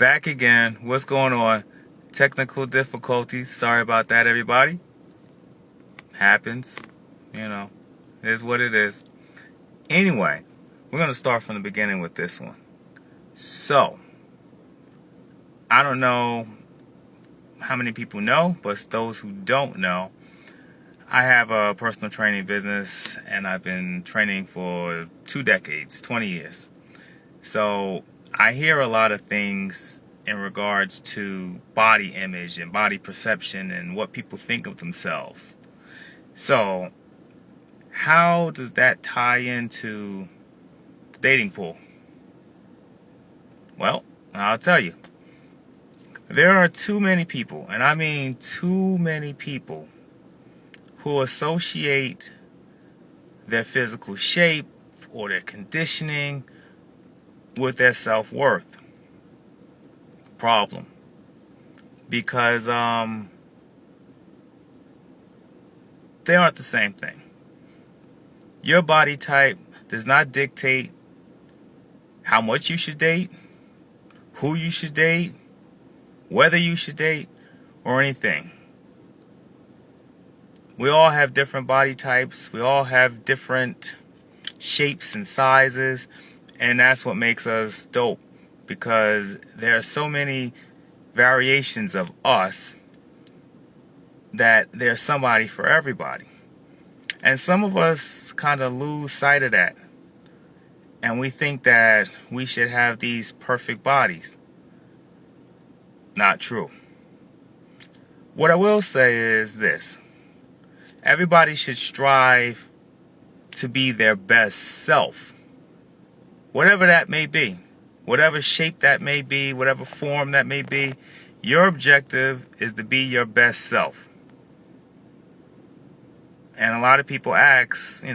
Back again. What's going on? Technical difficulties. Sorry about that, everybody. Happens. You know, it is what it is. Anyway, we're going to start from the beginning with this one. So, I don't know how many people know, but those who don't know, I have a personal training business and I've been training for 2 decades, 20 years. So, I hear a lot of things in regards to body image and body perception and what people think of themselves. So, how does that tie into the dating pool? Well, I'll tell you. There are too many people, and I mean too many people, who associate their physical shape or their conditioning with their self-worth. Problem. Because they aren't the same thing. Your body type does not dictate how much you should date, who you should date, whether you should date, or anything. We all have different body types. We all have different shapes and sizes. And that's what makes us dope. Because there are so many variations of us that there's somebody for everybody. And some of us kind of lose sight of that. And we think that we should have these perfect bodies. Not true. What I will say is this. Everybody should strive to be their best self. Whatever that may be. Whatever shape that may be. Whatever form that may be. Your objective is to be your best self. And a lot of people ask,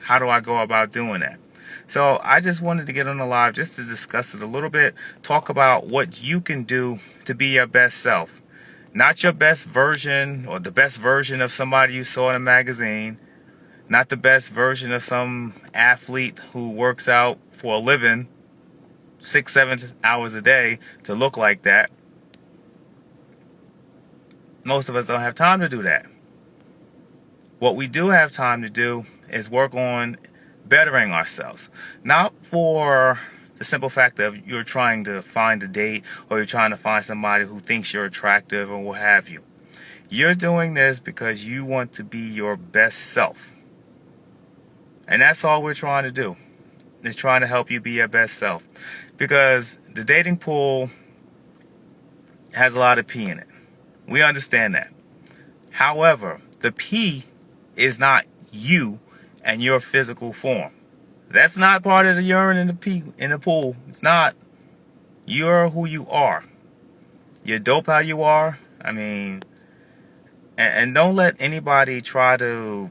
how do I go about doing that? So I just wanted to get on the live just to discuss it a little bit. Talk about what you can do to be your best self. Not your best version or the best version of somebody you saw in a magazine. Not the best version of some athlete who works out for a living 6-7 hours a day to look like that. Most of us don't have time to do that. What we do have time to do is work on bettering ourselves. Not for the simple fact of you're trying to find a date or you're trying to find somebody who thinks you're attractive or what have you. You're doing this because you want to be your best self. And that's all we're trying to do. Is trying to help you be your best self. Because the dating pool has a lot of P in it. We understand that. However, the P is not you and your physical form. That's not part of the urine in the pool. It's not. You're who you are. You're dope how you are. And don't let anybody try to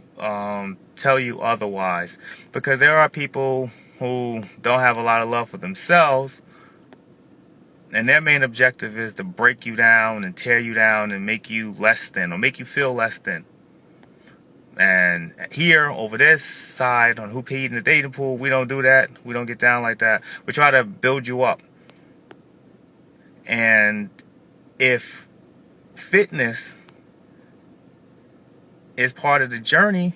tell you otherwise. Because there are people who don't have a lot of love for themselves. And their main objective is to break you down and tear you down and make you less than or make you feel less than. And here, over this side, on Who Peed in the Dating Pool, we don't do that. We don't get down like that. We try to build you up. And if fitness is part of the journey,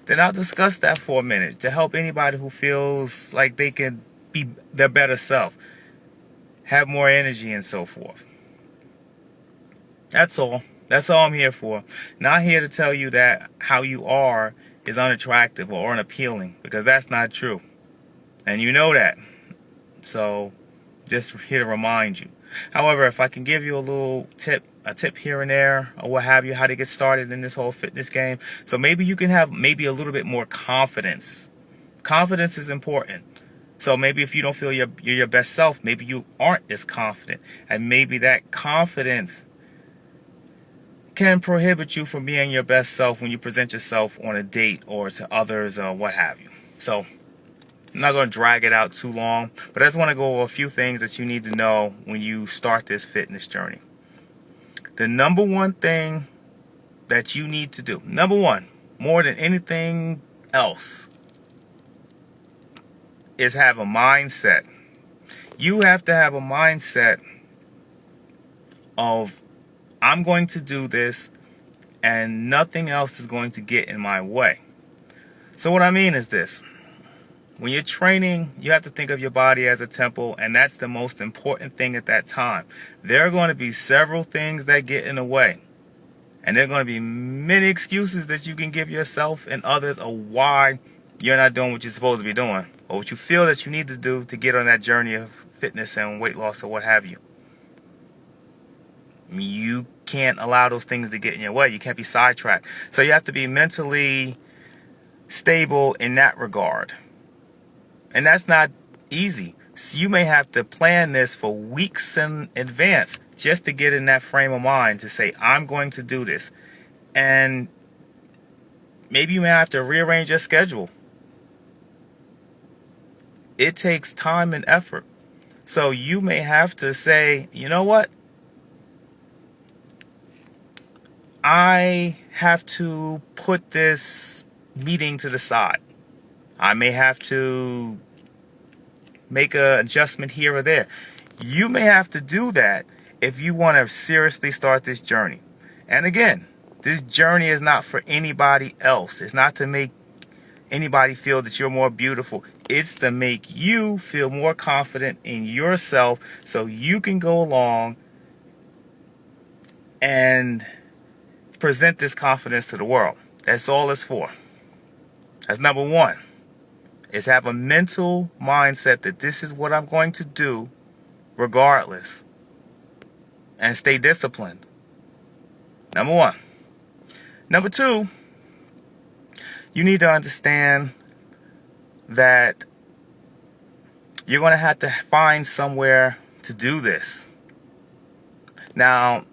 then I'll discuss that for a minute to help anybody who feels like they can be their better self, have more energy and so forth. That's all. That's all I'm here for. Not here to tell you that how you are is unattractive or unappealing, because that's not true. And you know that. So, just here to remind you. However, if I can give you a little tip, a tip here and there, or what have you, how to get started in this whole fitness game. So maybe you can have maybe a little bit more confidence. Confidence is important. So maybe if you don't feel you're your best self, maybe you aren't as confident. And maybe that confidence can prohibit you from being your best self when you present yourself on a date or to others or what have you. So I'm not going to drag it out too long, but I just want to go over a few things that you need to know when you start this fitness journey. The number one thing that you need to do, number one, more than anything else, is have a mindset. You have to have a mindset of I'm going to do this and nothing else is going to get in my way. So what I mean is this. When you're training, you have to think of your body as a temple, and that's the most important thing at that time. There are going to be several things that get in the way. And there are going to be many excuses that you can give yourself and others of why you're not doing what you're supposed to be doing, or what you feel that you need to do to get on that journey of fitness and weight loss or what have you. You can't allow those things to get in your way. You can't be sidetracked. So you have to be mentally stable in that regard. And that's not easy. So you may have to plan this for weeks in advance just to get in that frame of mind to say, I'm going to do this. And maybe you may have to rearrange your schedule. It takes time and effort. So you may have to say, you know what? I have to put this meeting to the side. I may have to make an adjustment here or there. You may have to do that if you want to seriously start this journey. And again, this journey is not for anybody else. It's not to make anybody feel that you're more beautiful. It's to make you feel more confident in yourself so you can go along and present this confidence to the world. That's all it's for. That's number one. Is have a mental mindset that this is what I'm going to do regardless. And stay disciplined. Number one. Number two, you need to understand that you're going to have to find somewhere to do this. Now,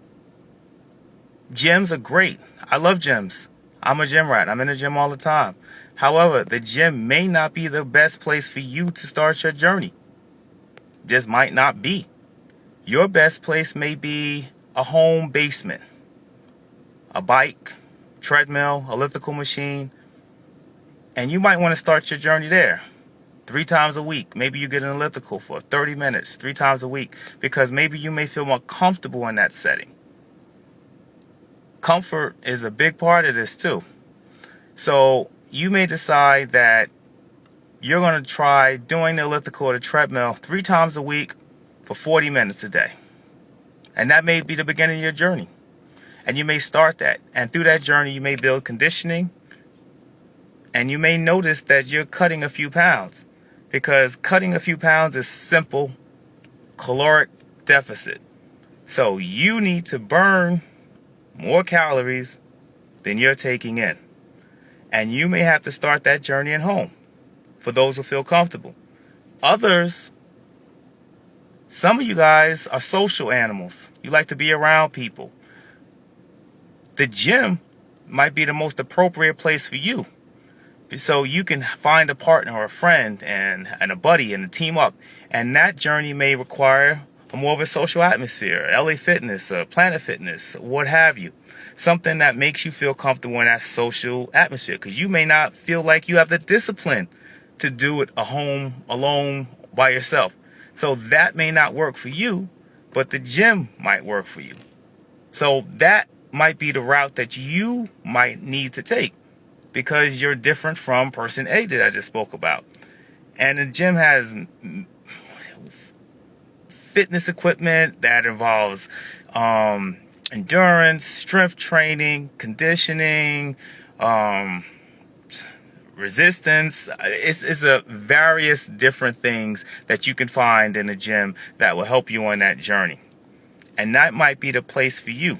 gyms are great. I love gyms. I'm a gym rat. I'm in the gym all the time. However, the gym may not be the best place for you to start your journey. Just might not be. Your best place may be a home basement, a bike, treadmill, elliptical machine, and you might want to start your journey there 3 times a week. Maybe you get an elliptical for 30 minutes 3 times a week because maybe you may feel more comfortable in that setting. Comfort is a big part of this too. So you may decide that you're going to try doing the elliptical or the treadmill 3 times a week for 40 minutes a day. And that may be the beginning of your journey. And you may start that. And through that journey, you may build conditioning. And you may notice that you're cutting a few pounds. Because cutting a few pounds is simple caloric deficit. So you need to burn more calories than you're taking in. And you may have to start that journey at home for those who feel comfortable. Others, some of you guys are social animals. You like to be around people. The gym might be the most appropriate place for you. So you can find a partner or a friend and a buddy and a team up. And that journey may require more of a social atmosphere, LA Fitness, Planet Fitness, what have you. Something that makes you feel comfortable in that social atmosphere. Because you may not feel like you have the discipline to do it at home, alone, by yourself. So that may not work for you, but the gym might work for you. So that might be the route that you might need to take. Because you're different from person A that I just spoke about. And the gym has fitness equipment that involves endurance, strength training, conditioning, resistance. It's a various different things that you can find in the gym that will help you on that journey. And that might be the place for you.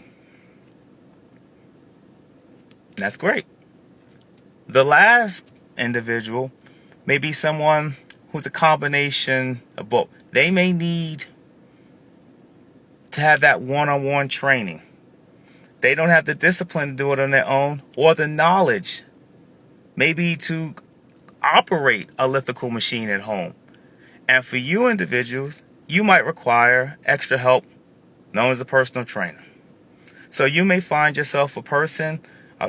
That's great. The last individual may be someone who's a combination of both. They may need to have that one-on-one training. They don't have the discipline to do it on their own or the knowledge maybe to operate a elliptical machine at home. And for you individuals, you might require extra help known as a personal trainer. So you may find yourself a person,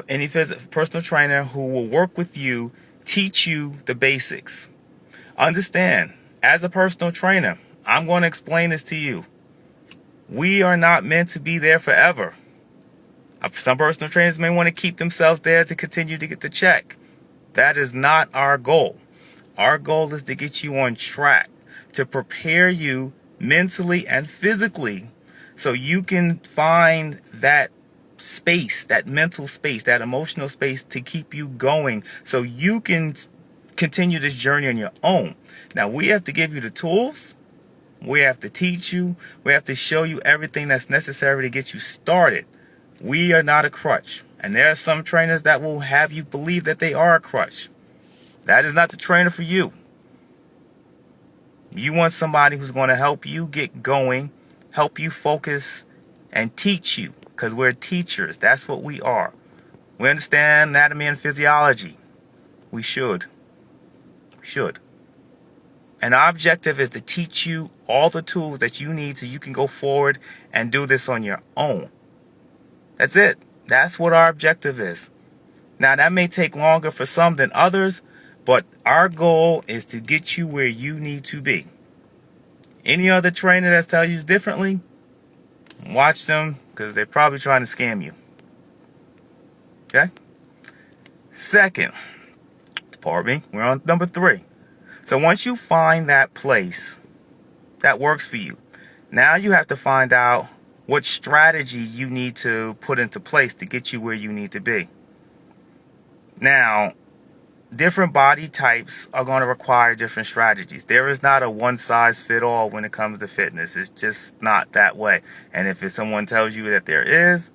any personal trainer who will work with you, teach you the basics. Understand, as a personal trainer, I'm going to explain this to you. We are not meant to be there forever. Some personal trainers may want to keep themselves there to continue to get the check. That is not our goal. Our goal is to get you on track, to prepare you mentally and physically so you can find that space, that mental space, that emotional space to keep you going so you can continue this journey on your own. Now, we have to give you the tools. We have to teach you. We have to show you everything that's necessary to get you started. We are not a crutch. And there are some trainers that will have you believe that they are a crutch. That is not the trainer for you. You want somebody who's going to help you get going, help you focus, and teach you. Because we're teachers. That's what we are. We understand anatomy and physiology. We should. We should. And our objective is to teach you all the tools that you need so you can go forward and do this on your own. That's it. That's what our objective is. Now, that may take longer for some than others, but our goal is to get you where you need to be. Any other trainer that tells you differently, watch them, because they're probably trying to scam you. Okay? Second, pardon me, we're on number 3. So once you find that place that works for you, now you have to find out what strategy you need to put into place to get you where you need to be. Now, different body types are going to require different strategies. There is not a one-size-fits-all when it comes to fitness. It's just not that way. And if someone tells you that there is,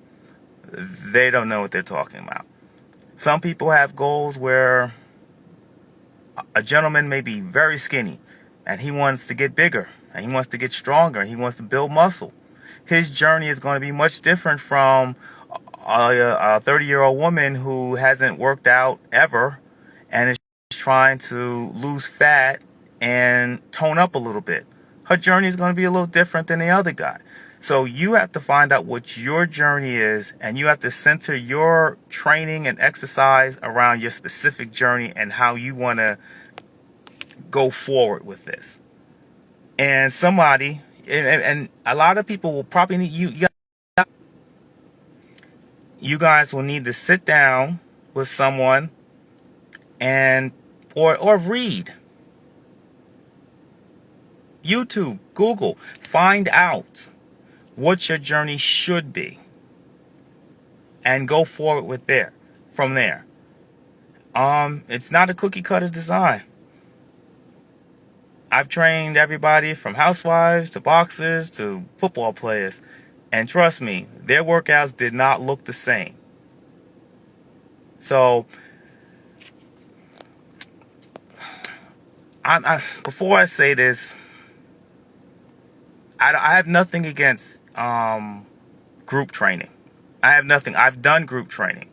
they don't know what they're talking about. Some people have goals where a gentleman may be very skinny and he wants to get bigger and he wants to get stronger and he wants to build muscle. His journey is going to be much different from a 30-year-old woman who hasn't worked out ever and is trying to lose fat and tone up a little bit. Her journey is going to be a little different than the other guy. So you have to find out what your journey is, and you have to center your training and exercise around your specific journey and how you want to go forward with this. And somebody, and a lot of people will probably need you guys will need to sit down with someone and or read YouTube, Google, find out what your journey should be and go forward with from there. It's not a cookie cutter design. I've trained everybody from housewives to boxers to football players, and trust me, their workouts did not look the same. So before I say this, I have nothing against group training. I have nothing. I've done group training.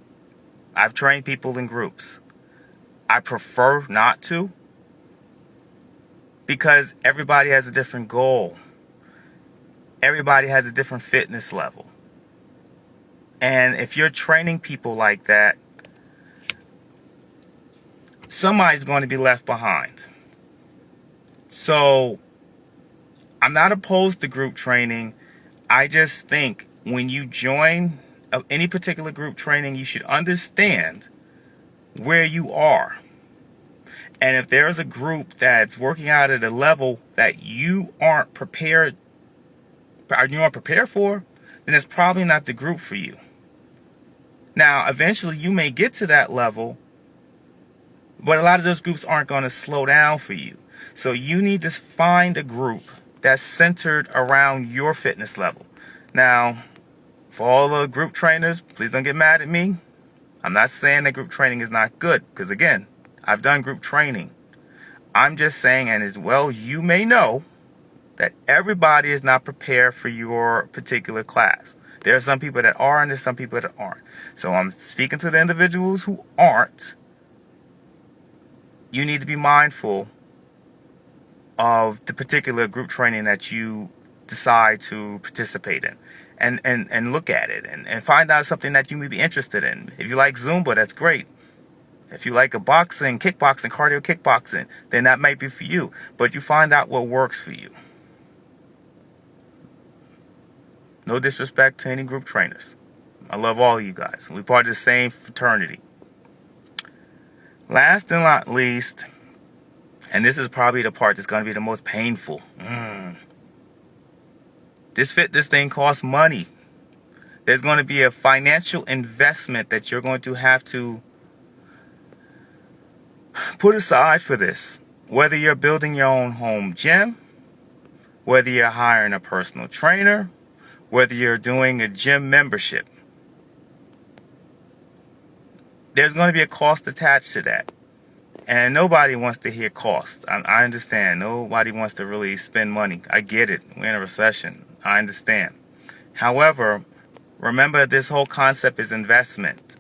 I've trained people in groups. I prefer not to, because everybody has a different goal. Everybody has a different fitness level. And if you're training people like that, somebody's going to be left behind. So I'm not opposed to group training. I just think when you join any particular group training, you should understand where you are. And if there's a group that's working out at a level that you aren't prepared for, then it's probably not the group for you. Now, eventually you may get to that level, but a lot of those groups aren't going to slow down for you. So you need to find a group that's centered around your fitness level. Now, for all the group trainers, please don't get mad at me. I'm not saying that group training is not good, because again, I've done group training. I'm just saying, and as well you may know, that everybody is not prepared for your particular class. There are some people that are, and there's some people that aren't. So I'm speaking to the individuals who aren't. You need to be mindful of the particular group training that you decide to participate in, and look at it and find out something that you may be interested in. If you like Zumba, that's great. If you like a boxing, kickboxing, cardio kickboxing, then that might be for you. But you find out what works for you. No disrespect to any group trainers. I love all of you guys. We're part of the same fraternity. Last and not least, and this is probably the part that's going to be the most painful. This fitness thing costs money. There's going to be a financial investment that you're going to have to put aside for this. Whether you're building your own home gym, whether you're hiring a personal trainer, whether you're doing a gym membership. There's going to be a cost attached to that. And nobody wants to hear cost. I understand. Nobody wants to really spend money. I get it. We're in a recession. I understand. However, remember this whole concept is investment.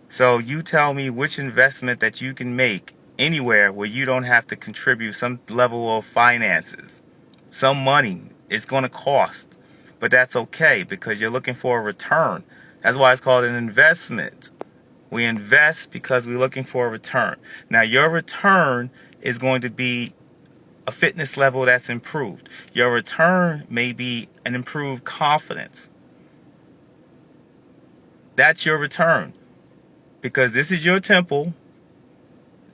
So you tell me which investment that you can make anywhere where you don't have to contribute some level of finances. Some money. It's going to cost. But that's okay because you're looking for a return. That's why it's called an investment. We invest because we're looking for a return. Now, your return is going to be a fitness level that's improved. Your return may be an improved confidence. That's your return. Because this is your temple,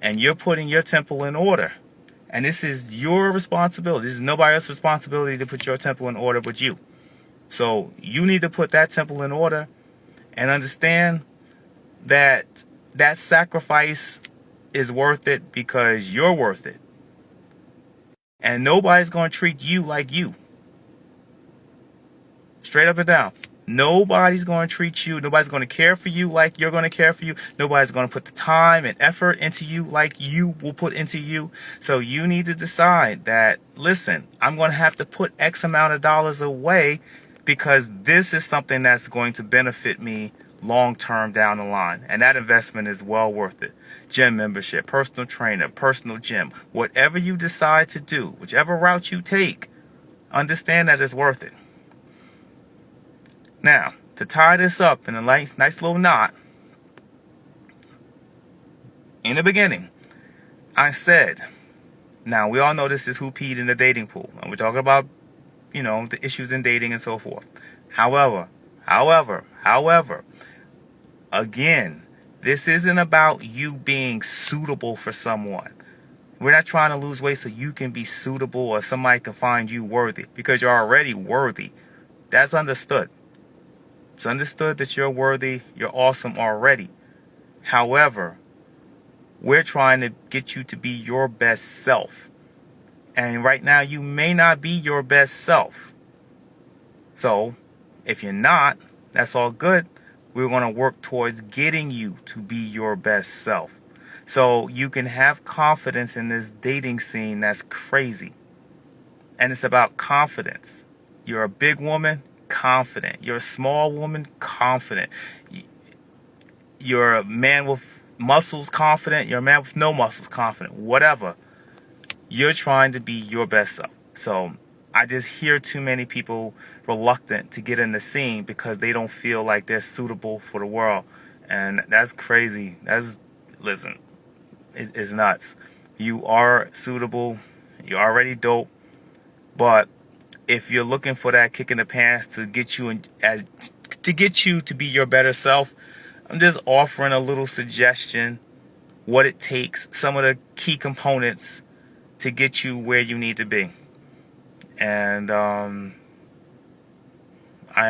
and you're putting your temple in order. And this is your responsibility. This is nobody else's responsibility to put your temple in order but you. So you need to put that temple in order and understand that that sacrifice is worth it because you're worth it. And nobody's going to treat you like you. Straight up and down. Nobody's going to treat you. Nobody's going to care for you like you're going to care for you. Nobody's going to put the time and effort into you like you will put into you. So you need to decide that, listen, I'm going to have to put X amount of dollars away because this is something that's going to benefit me long-term down the line. And that investment is well worth it. Gym membership, personal trainer, personal gym, whatever you decide to do, whichever route you take, understand that it's worth it. Now, to tie this up in a nice little knot, in the beginning, I said, now we all know this is who peed in the dating pool. And we're talking about, the issues in dating and so forth. However, again, this isn't about you being suitable for someone. We're not trying to lose weight so you can be suitable or somebody can find you worthy because you're already worthy. That's understood. It's understood that you're worthy. You're awesome already. However, we're trying to get you to be your best self. And right now, you may not be your best self. So, if you're not, that's all good. We're going to work towards getting you to be your best self. So, you can have confidence in this dating scene that's crazy. And it's about confidence. You're a big woman, confident. You're a small woman, confident. You're a man with muscles, confident. You're a man with no muscles, confident. Whatever. You're trying to be your best self. So I just hear too many people reluctant to get in the scene because they don't feel like they're suitable for the world. And that's crazy. Listen, it's nuts. You are suitable. You're already dope. But if you're looking for that kick in the pants to get you to be your better self, I'm just offering a little suggestion, what it takes, some of the key components to get you where you need to be. And I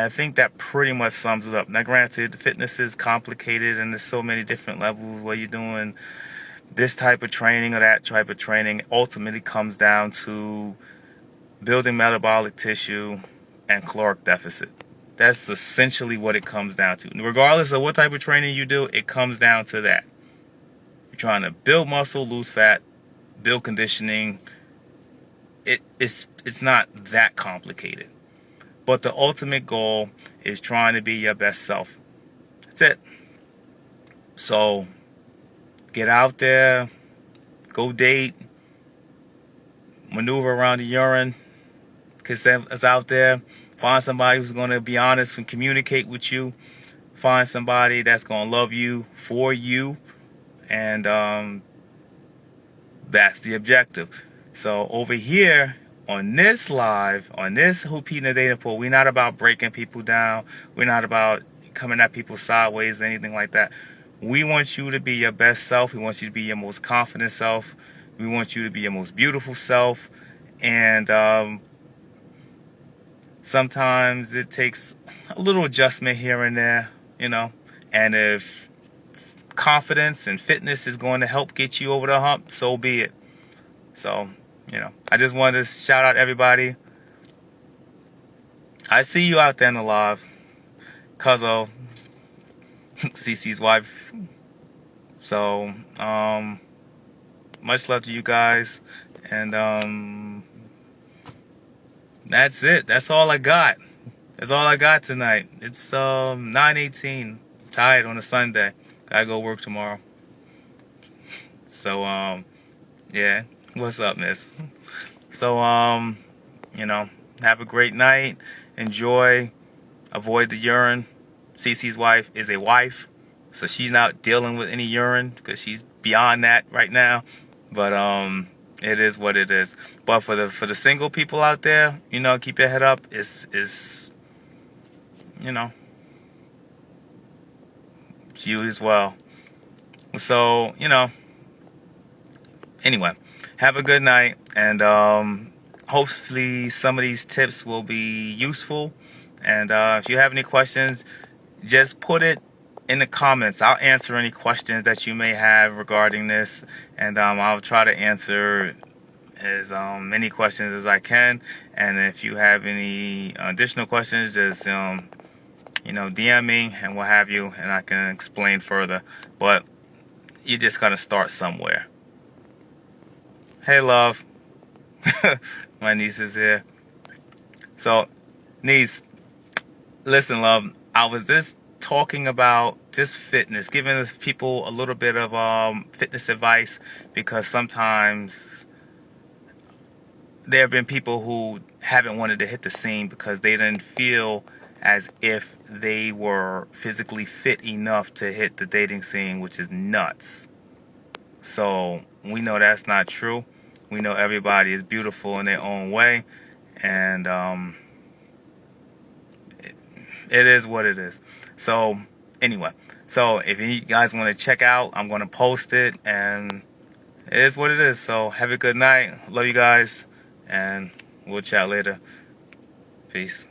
think that pretty much sums it up. Now, granted, fitness is complicated and there's so many different levels where you're doing this type of training or that type of training. Ultimately comes down to building metabolic tissue and caloric deficit. That's essentially what it comes down to. Regardless of what type of training you do, it comes down to that. You're trying to build muscle, lose fat, build conditioning. It's not that complicated. But the ultimate goal is trying to be your best self. That's it. So get out there, go date, maneuver around the urine, because it's out there. Find somebody who's going to be honest and communicate with you. Find somebody that's going to love you for you. And that's the objective. So over here on this live, on this Hoopy in the Dating Pool, we're not about breaking people down. We're not about coming at people sideways or anything like that. We want you to be your best self. We want you to be your most confident self. We want you to be your most beautiful self. And sometimes it takes a little adjustment here and there, you know. And if confidence and fitness is going to help get you over the hump, so be it. So, you know, I just wanted to shout out everybody. I see you out there in the live. Cuzzo, CC's wife. So, much love to you guys. And that's it. That's all I got. That's all I got tonight. It's 9:18. Tired on a Sunday. Gotta go work tomorrow. So, yeah. What's up, miss? So, you know, have a great night. Enjoy. Avoid the urine. CC's wife is a wife, so she's not dealing with any urine because she's beyond that right now. But it is what it is. But for the single people out there, you know, keep your head up. It's you know, you as well. So, you know, anyway, have a good night, and hopefully some of these tips will be useful. And if you have any questions, just put it in the comments. I'll answer any questions that you may have regarding this, and I'll try to answer as many questions as I can. And if you have any additional questions, just you know, DM me and what have you, and I can explain further. But you just gotta start somewhere. Hey, love. My niece is here. So, niece, listen, love, I was just talking about just fitness, giving people a little bit of fitness advice, because sometimes there have been people who haven't wanted to hit the scene because they didn't feel as if they were physically fit enough to hit the dating scene, which is nuts. So we know that's not true. We know everybody is beautiful in their own way, and it is what it is. So anyway, so if you guys want to check out, I'm going to post it, and it is what it is. So have a good night. Love you guys, and we'll chat later. Peace.